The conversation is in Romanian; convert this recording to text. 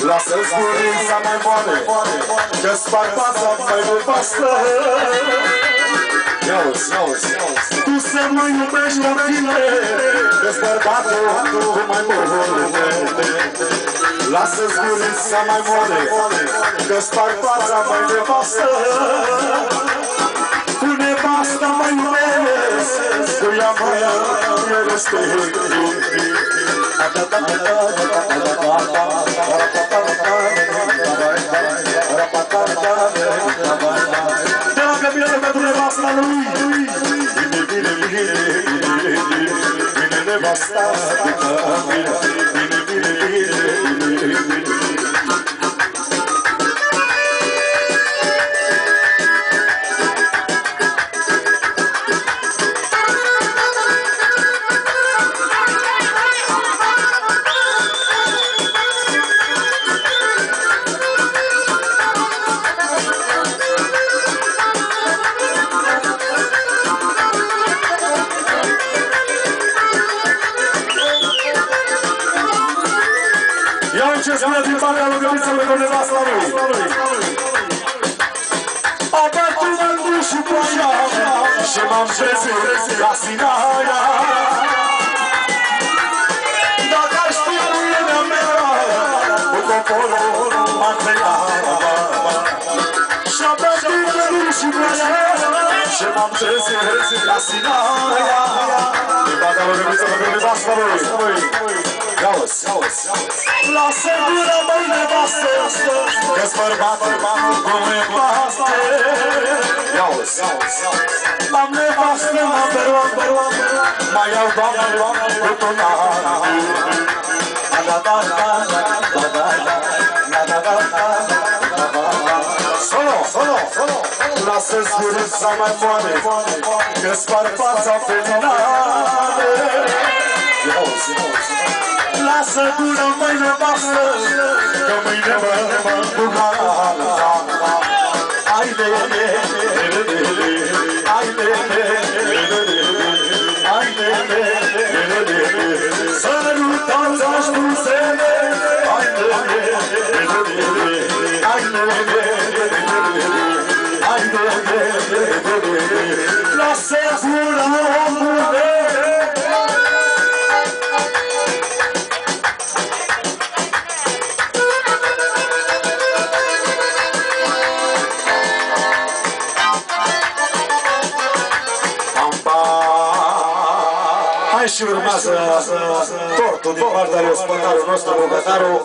Lasă-ți gurița mai moale, că-ți fac fața mai nevastă. Tu să mă iubești la tine, că-ți bărbatul cu mai multe. Lasă-ți gurița mai moale, că-ți fac fața mai nevastă. Cu nevasta mă iubesc, cu ea mă respect. De la cabinetul pentru nevasta lui. Vine nevasta, ce spune din partea lugărițelor pentru nevasta lui. A bătut mândușul cu așa și m-am trezit la Sinaia. Dacă aș ști mâinea mea, cu poporul m-a tăiat. Și-a bătut mândușul cu așa și m-am trezit la Sinaia. Din partea lugărițelor pentru nevasta lui. Lasă gura, măi, nevastă, că-ți bărbatul cu nevastă. Am nevastă, m-am beruat, mai iau doamnă cu tunară. Solo! Lasă-ți gurița mai moale, că-ți par fața feminare. Lasă gura, măi, nevastă, că mâine mă bucură. Ai lele, ai lele, ai lele, sărutați-aș buzele. Ai lele, ai lele, ai lele, lasă gura, omule. Și urmează tortul din partea lui ospătarul nostru, bogătarul.